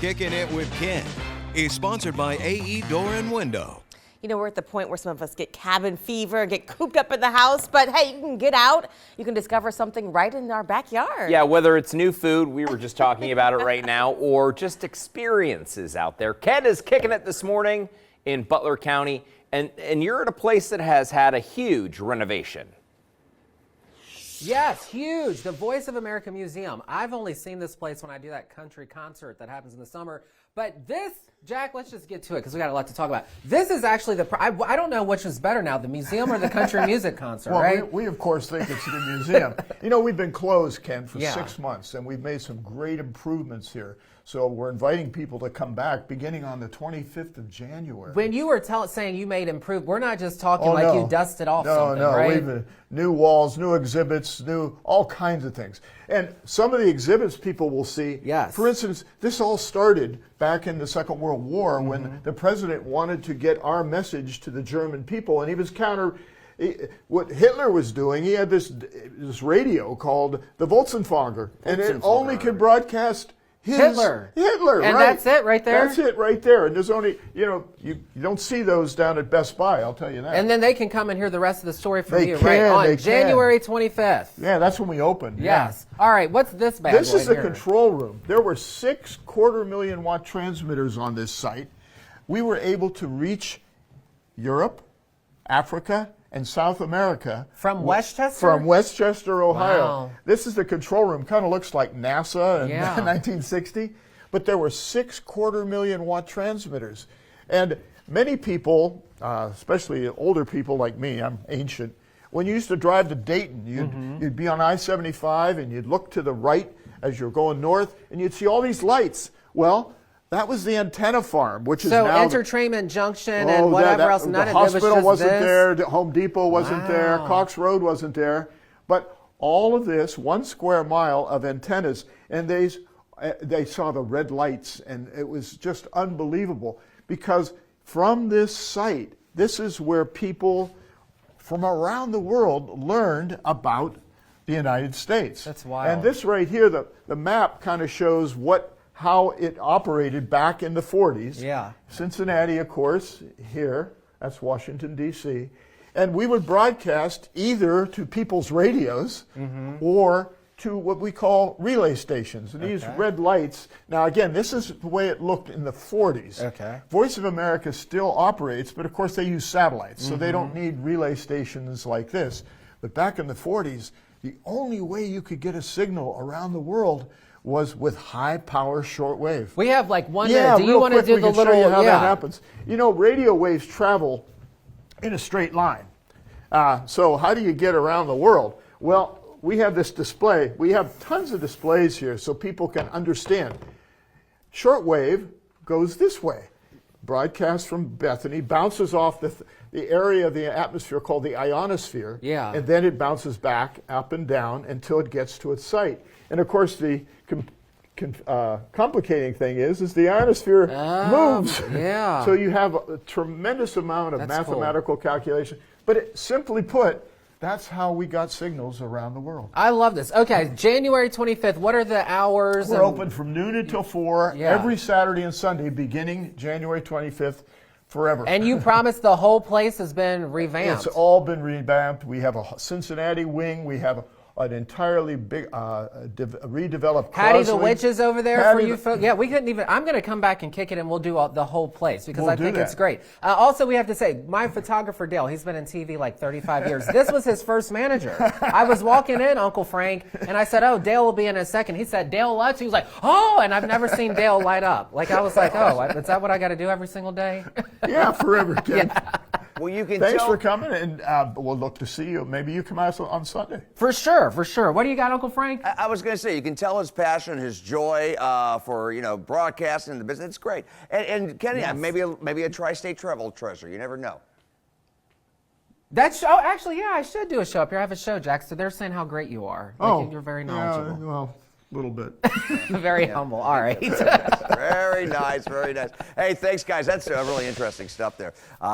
Kicking It with Ken is sponsored by AE Door and Window. You know, we're at the point where some of us get cabin fever, get cooped up in the house, but hey, you can get out. You can discover something right in our backyard. Yeah, whether it's new food, we were just talking about it right now, or just experiences out there. Ken is kicking it this morning in Butler County, and you're at a place that has had a huge renovation. Yes, huge. The Voice of America Museum. I've only seen this place when I do that country concert that happens in the summer. But this, Jack, let's just get to it because we got a lot to talk about. This is actually I don't know which is better now, the museum or the country music concert, well, right? We of course think it's the museum. You know, we've been closed, Ken, for Yeah. 6 months, and we've made some great improvements here. So we're inviting people to come back beginning on the 25th of January. When you were saying you made improved, we're not just talking like you dusted off something, right? We've new walls, new exhibits, new all kinds of things. And some of the exhibits people will see. Yes. For instance, this all started back in the Second World War when the president wanted to get our message to the German people, and he was what Hitler was doing. He had this radio called the Volksempfänger, and it only could broadcast Hitler, and right? that's it right there? That's it right there. And there's only, you don't see those down at Best Buy, I'll tell you that. And then they can come and hear the rest of the story from you, right? On January 25th. Yeah, that's when we opened. Yes. Yeah. All right, what's this bad This boy is the here? control room. There were 6 quarter-million-watt transmitters on this site. We were able to reach Europe, Africa, and South America. From Westchester? From Westchester, Ohio. Wow. This is the control room. Kind of looks like NASA in Yeah. 1960. But there were 6 quarter-million-watt transmitters. And many people, especially older people like me, I'm ancient, when you used to drive to Dayton, you'd be on I-75 and you'd look to the right as you're going north and you'd see all these lights. Well, that was the antenna farm, which is now... So Entertainment Junction and whatever else. The hospital wasn't there, the Home Depot wasn't there, Cox Road wasn't there. But all of this, 1 square mile of antennas, and they saw the red lights, and it was just unbelievable. Because from this site, this is where people from around the world learned about the United States. That's wild. And this right here, the map kind of shows how it operated back in the 40s. Yeah. Cincinnati, of course, here. That's Washington, D.C. And we would broadcast either to people's radios or to what we call relay stations. And these red lights, now again, this is the way it looked in the 40s. Okay. Voice of America still operates, but of course they use satellites, so they don't need relay stations like this. But back in the 40s, the only way you could get a signal around the world was with high-power shortwave. We have like 1 minute. Do you want to do the little... Show you how that happens. You know, radio waves travel in a straight line. So how do you get around the world? Well, we have this display. We have tons of displays here so people can understand. Shortwave goes this way. Broadcast from Bethany, bounces off the area of the atmosphere called the ionosphere, and then it bounces back up and down until it gets to its site. And of course, the complicating thing is the ionosphere moves. Yeah. So you have a tremendous amount of mathematical calculation. But simply put, that's how we got signals around the world. I love this. Okay, January 25th, what are the hours? We're open from noon until 4 every Saturday and Sunday beginning January 25th forever. And you promised the whole place has been revamped. It's all been revamped. We have a Cincinnati wing. We have an entirely big redeveloped Hattie the Witch is over there for you folks. Yeah, we couldn't even... I'm going to come back and kick it and we'll do the whole place because I think it's great. Also, we have to say, my photographer, Dale, he's been in TV like 35 years. This was his first manager. I was walking in, Uncle Frank, and I said, oh, Dale will be in a second. He said, Dale lights. He was like, oh, and I've never seen Dale light up. Like, I was like, oh, is that what I got to do every single day? Yeah, forever, Ken. Well, you can Thanks for coming, and we'll look to see you. Maybe you come out on Sunday. For sure. What do you got, Uncle Frank? I was going to say, you can tell his passion, his joy for broadcasting the business. It's great. And Kenny, maybe a tri-state travel treasure. You never know. Actually, yeah, I should do a show up here. I have a show, Jack. So they're saying how great you are. You're very knowledgeable. Yeah, well, a little bit. Very humble. All right. Very nice, very nice. Hey, thanks, guys. That's really interesting stuff there.